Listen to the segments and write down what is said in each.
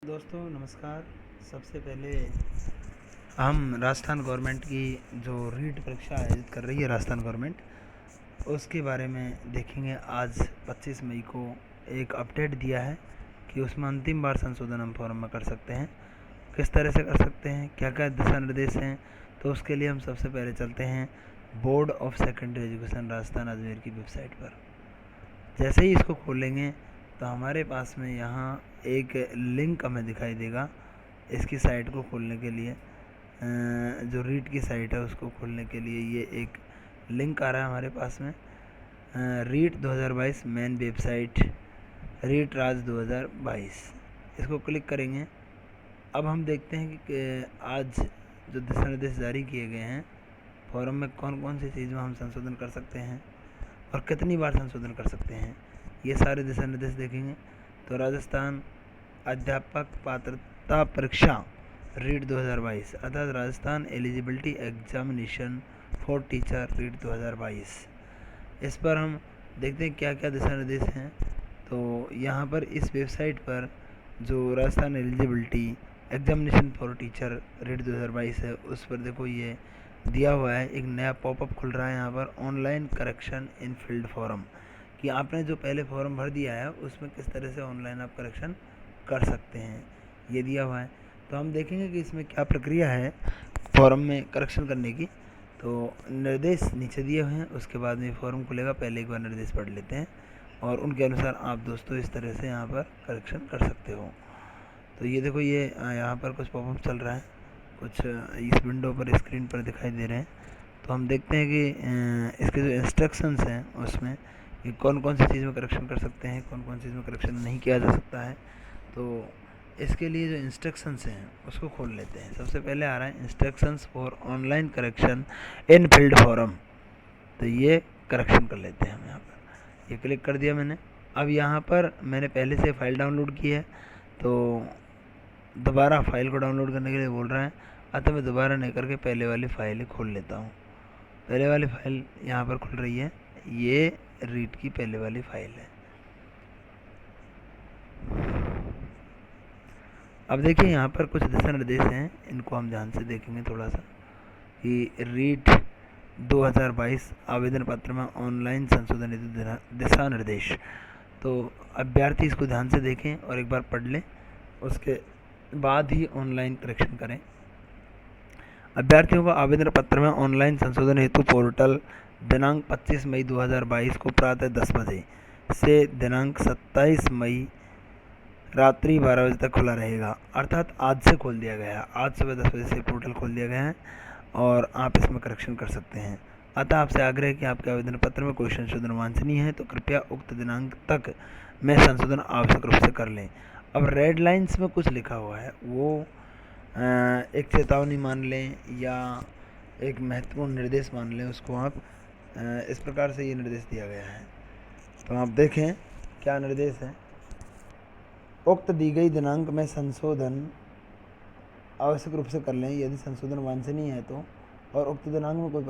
दोस्तों नमस्कार। सबसे पहले हम राजस्थान गवर्नमेंट की जो रीट परीक्षा आयोजित कर रही है राजस्थान गवर्नमेंट, उसके बारे में देखेंगे। आज 25 मई को एक अपडेट दिया है कि उसमें अंतिम बार संशोधन हम फॉर्म में कर सकते हैं। किस तरह से कर सकते हैं, क्या क्या दिशा निर्देश हैं, तो उसके लिए हम सबसे पहले चलते हैं board of secondary education Rajasthan Ajmer की वेबसाइट पर। जैसे ही इसको खोलेंगे तो हमारे पास में यहाँ एक लिंक हमें दिखाई देगा। इसकी साइट को खोलने के लिए जो रीट की साइट है उसको खोलने के लिए ये एक लिंक आ रहा है हमारे पास में। रीट 2022 मेन वेबसाइट, रीट राज 2022, इसको क्लिक करेंगे। अब हम देखते हैं कि आज जो दिशा निर्देश जारी किए गए हैं फॉरम में कौन कौन सी चीज़ में हम संशोधन कर सकते हैं और कितनी बार संशोधन कर सकते हैं, ये सारे दिशा निर्देश देखेंगे। तो राजस्थान अध्यापक पात्रता परीक्षा रीट 2022 अर्थात Rajasthan eligibility examination for teacher REET 2022, इस पर हम देखते हैं क्या क्या दिशा निर्देश हैं। तो यहाँ पर इस वेबसाइट पर जो Rajasthan eligibility examination for teacher REET 2022 है उस पर देखो ये दिया हुआ है। एक नया पॉपअप खुल रहा है यहाँ पर, online correction in field form, कि आपने जो पहले फॉर्म भर दिया है उसमें किस तरह से ऑनलाइन आप करेक्शन कर सकते हैं, ये दिया हुआ है। तो हम देखेंगे कि इसमें क्या प्रक्रिया है फॉर्म में करेक्शन करने की। तो निर्देश नीचे दिए हुए हैं, उसके बाद में फॉर्म खुलेगा, पहले एक बार निर्देश पढ़ लेते हैं और उनके अनुसार आप दोस्तों इस तरह से यहाँ पर करेक्शन कर सकते हो। तो ये देखो, ये यहाँ पर कुछ पॉपअप चल रहा है, कुछ इस विंडो पर स्क्रीन पर दिखाई दे रहे हैं। तो हम देखते हैं कि इसके जो इंस्ट्रक्शंस हैं उसमें कि कौन कौन सी चीज़ में करेक्शन कर सकते हैं, कौन कौन सी चीज़ में करेक्शन नहीं किया जा सकता है। तो इसके लिए जो इंस्ट्रक्शंस हैं उसको खोल लेते हैं। सबसे पहले आ रहा है instructions for online correction in field form, तो ये करेक्शन कर लेते हैं हम यहाँ पर। ये क्लिक कर दिया मैंने। अब यहाँ पर मैंने पहले से फाइल डाउनलोड की है, तो दोबारा फाइल को डाउनलोड करने के लिए बोल रहा है, अतः मैं दोबारा नहीं करके पहले वाली फाइल ही खोल लेता हूँ। पहले वाली फाइल यहाँ पर खुल रही है, ये रीट की पहले वाली फाइल है। अब देखिए यहाँ पर कुछ दिशा निर्देश हैं, इनको हम ध्यान से देखेंगे थोड़ा सा। कि रीट 2022 आवेदन पत्र में ऑनलाइन संशोधन हेतु दिशा निर्देश, तो अभ्यर्थी इसको ध्यान से देखें और एक बार पढ़ लें, उसके बाद ही ऑनलाइन करेक्शन करें। अभ्यर्थियों को आवेदन पत्र में ऑनलाइन संशोधन हेतु पोर्टल दिनांक 25 मई 2022 को प्रातः 10 बजे से दिनांक 27 मई रात्रि 12 बजे तक खुला रहेगा। अर्थात आज से खोल दिया गया है, आज सुबह 10 बजे से पोर्टल खोल दिया गया है और आप इसमें करेक्शन कर सकते हैं। अतः आपसे आग्रह है कि आपके आवेदन पत्र में कोई संशोधन वांछनीय है तो कृपया उक्त दिनांक तक में संशोधन आवश्यक रूप से कर लें। अब रेड लाइन्स में कुछ लिखा हुआ है, वो एक चेतावनी मान लें या एक महत्वपूर्ण निर्देश मान लें, उसको आप इस प्रकार से ये निर्देश दिया गया है। तो आप देखें क्या निर्देश है। उक्त दी गई दिनांक में संशोधन आवश्यक रूप से कर लें यदि संशोधन वांछनीय है तो, और उक्त दिनांक में कोई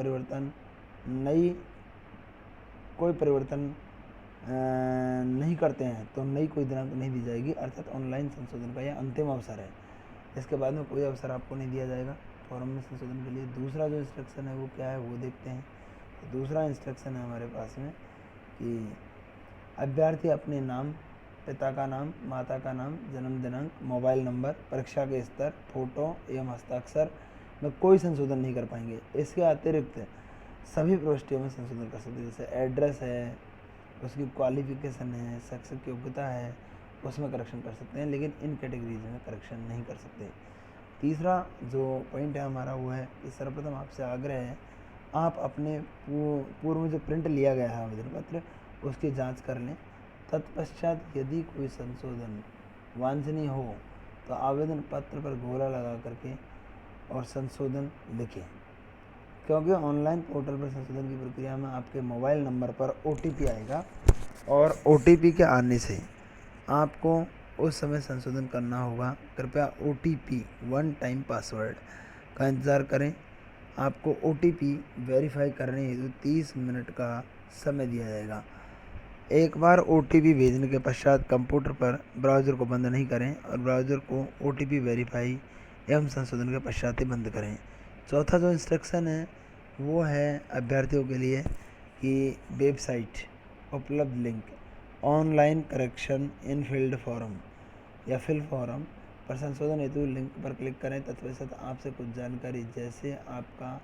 परिवर्तन नहीं करते हैं तो नई कोई दिनांक नहीं दी जाएगी। अर्थात ऑनलाइन संशोधन का यह अंतिम अवसर है, इसके बाद में कोई अवसर आपको नहीं दिया जाएगा फॉर्म में संशोधन के लिए। दूसरा जो इंस्ट्रक्शन है वो क्या है वो देखते हैं। तो दूसरा इंस्ट्रक्शन है हमारे पास में कि अभ्यर्थी अपने नाम, पिता का नाम, माता का नाम, जन्म दिनांक, मोबाइल नंबर, परीक्षा के स्तर, फोटो एवं हस्ताक्षर में कोई संशोधन नहीं कर पाएंगे। इसके अतिरिक्त सभी प्रविष्टियों में संशोधन कर सकते हैं, जैसे एड्रेस है, उसकी क्वालिफिकेशन है, शैक्षिक योग्यता है, उसमें करेक्शन कर सकते हैं, लेकिन इन कैटेगरीज में करेक्शन नहीं कर सकते। तीसरा जो पॉइंट है हमारा वो है कि सर्वप्रथम आपसे आग्रह है, आप अपने पूर्व में जो प्रिंट लिया गया है आवेदन पत्र उसकी जांच कर लें। तत्पश्चात यदि कोई संशोधन वांछनीय हो तो आवेदन पत्र पर गोला लगा करके और संशोधन लिखें, क्योंकि ऑनलाइन पोर्टल पर संशोधन की प्रक्रिया में आपके मोबाइल नंबर पर OTP आएगा और OTP के आने से आपको उस समय संशोधन करना होगा। कृपया OTP 1 टाइम पासवर्ड का इंतज़ार करें। आपको OTP वेरीफाई करने हेतु 30 मिनट का समय दिया जाएगा। एक बार OTP भेजने के पश्चात कंप्यूटर पर ब्राउज़र को बंद नहीं करें और ब्राउज़र को OTP वेरीफाई एवं संशोधन के पश्चात ही बंद करें। चौथा जो इंस्ट्रक्शन है वो है अभ्यर्थियों के लिए कि वेबसाइट उपलब्ध link online correction in field form या फिल फॉरम पर संशोधन हेतु लिंक पर क्लिक करें। तत्पश्चात आपसे कुछ जानकारी जैसे आपका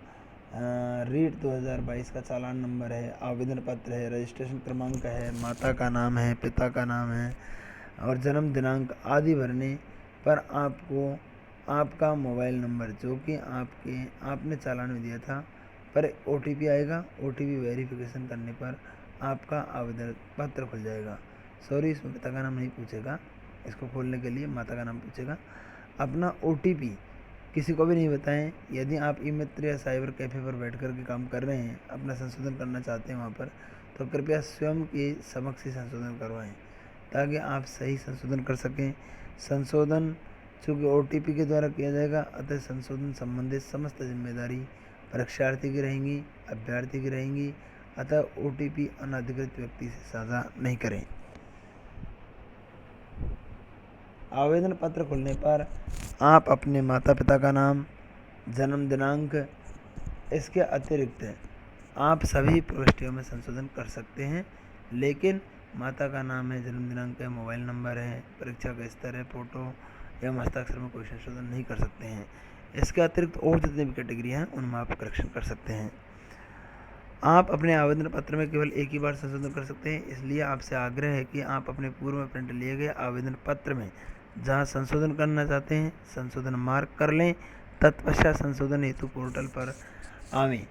रीट 2022 का चालान नंबर है, आवेदन पत्र है, रजिस्ट्रेशन क्रमांक है, माता का नाम है, पिता का नाम है और जन्म दिनांक आदि भरने पर आपको आपका मोबाइल नंबर जो कि आपने चालान में दिया था पर OTP आएगा। OTP वेरिफिकेशन करने पर आपका आवेदन पत्र खुल जाएगा। सॉरी, इसमें पिता का नाम नहीं पूछेगा, इसको खोलने के लिए माता का नाम पूछेगा। अपना OTP किसी को भी नहीं बताएं। यदि आप ई-मित्र या साइबर कैफ़े पर बैठ कर के काम कर रहे हैं, अपना संशोधन करना चाहते हैं वहाँ पर, तो कृपया स्वयं के समक्ष ही संशोधन करवाएं ताकि आप सही संशोधन कर सकें। संशोधन चूँकि OTP के द्वारा किया जाएगा, अतः संशोधन संबंधित समस्त जिम्मेदारी परीक्षार्थी की रहेंगी, अभ्यर्थी की रहेंगी। अतः OTP अनधिकृत व्यक्ति से साझा नहीं करें। आवेदन पत्र खुलने पर आप अपने माता पिता का नाम, जन्म दिनांक, इसके अतिरिक्त आप सभी प्रविष्टियों में संशोधन कर सकते हैं, लेकिन माता का नाम है, जन्म दिनांक है, मोबाइल नंबर है, परीक्षा का स्तर है, फ़ोटो एवं हस्ताक्षर में कोई संशोधन नहीं कर सकते हैं। इसके अतिरिक्त और जितनी भी कैटेगरी हैं उनमें आप करेक्शन कर सकते हैं। आप अपने आवेदन पत्र में केवल एक ही बार संशोधन कर सकते हैं, इसलिए आपसे आग्रह है कि आप अपने पूर्व में प्रिंट लिए गए आवेदन पत्र में जहां संशोधन करना चाहते हैं संशोधन मार्क कर लें। तत्पश्चात संशोधन हेतु पोर्टल पर आवें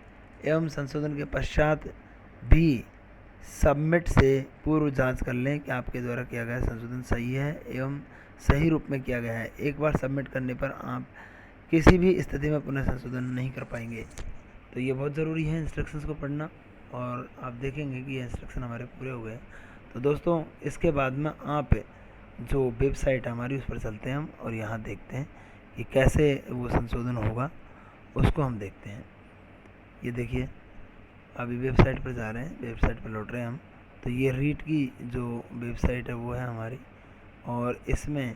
एवं संशोधन के पश्चात भी सबमिट से पूर्व जांच कर लें कि आपके द्वारा किया गया संशोधन सही है एवं सही रूप में किया गया है। एक बार सबमिट करने पर आप किसी भी स्थिति में पुनः संशोधन नहीं कर पाएंगे। तो ये बहुत ज़रूरी है इंस्ट्रक्शंस को पढ़ना, और आप देखेंगे कि ये इंस्ट्रक्शन हमारे पूरे हो गए। तो दोस्तों, इसके बाद में आप जो वेबसाइट है हमारी उस पर चलते हैं हम और यहाँ देखते हैं कि कैसे वो संशोधन होगा, उसको हम देखते हैं। ये देखिए, अभी वेबसाइट पर जा रहे हैं, वेबसाइट पर लौट रहे हैं हम। तो ये रीट की जो वेबसाइट है वो है हमारी, और इसमें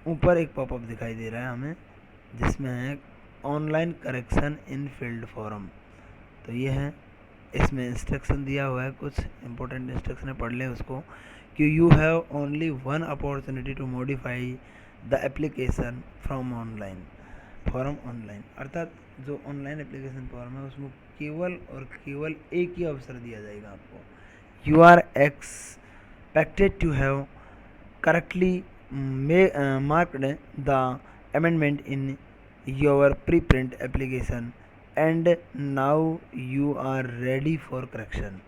ऊपर एक पॉपअप दिखाई दे रहा है हमें जिसमें है online correction in field form. तो ये है, इसमें इंस्ट्रक्शन दिया हुआ है, कुछ इंपॉर्टेंट इंस्ट्रक्शन है, पढ़ लें उसको कि you have only one opportunity to modify the application from online form online. अर्थात जो ऑनलाइन एप्लीकेशन फॉर्म है उसमें केवल और केवल एक ही अवसर दिया जाएगा आपको। You are expected to have correctly marked the amendment in your preprint application and now you are ready for correction।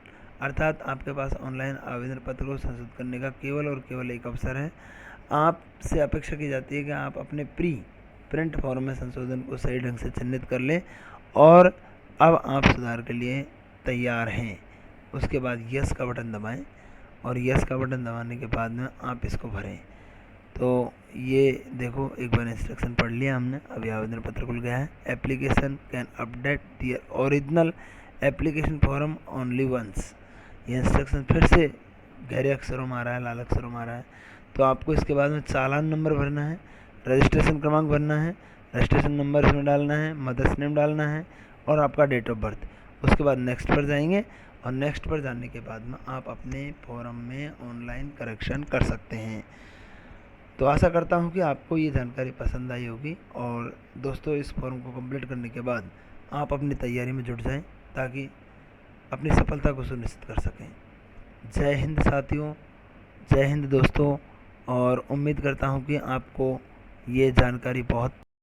अर्थात आपके पास ऑनलाइन आवेदन पत्र को संशोधित करने का केवल और केवल एक अवसर है। आपसे अपेक्षा की जाती है कि आप अपने प्रिंट फॉर्म में संशोधन को सही ढंग से चिन्हित कर लें और अब आप सुधार के लिए तैयार हैं। उसके बाद यस का बटन दबाएं और यस का बटन दबाने के बाद में आप इसको भरें। तो ये देखो, एक बार इंस्ट्रक्शन पढ़ लिया हमने, अभी आवेदन पत्र खुल गया है। Application can update their original application form only once. ये इंस्ट्रक्शन फिर से गहरे अक्षरों में आ रहा है, लाल अक्षरों में आ रहा है। तो आपको इसके बाद में चालान नंबर भरना है, रजिस्ट्रेशन क्रमांक भरना है, रजिस्ट्रेशन नंबर इसमें डालना है, मदर्स नेम डालना है और आपका डेट ऑफ बर्थ। उसके बाद नेक्स्ट पर जाएंगे और नेक्स्ट पर जाने के बाद में आप अपने फॉर्म में ऑनलाइन करेक्शन कर सकते हैं। तो आशा करता हूं कि आपको ये जानकारी पसंद आई होगी, और दोस्तों इस फॉर्म को कंप्लीट करने के बाद आप अपनी तैयारी में जुट जाएं ताकि अपनी सफलता को सुनिश्चित कर सकें। जय हिंद साथियों, जय हिंद दोस्तों, और उम्मीद करता हूं कि आपको ये जानकारी बहुत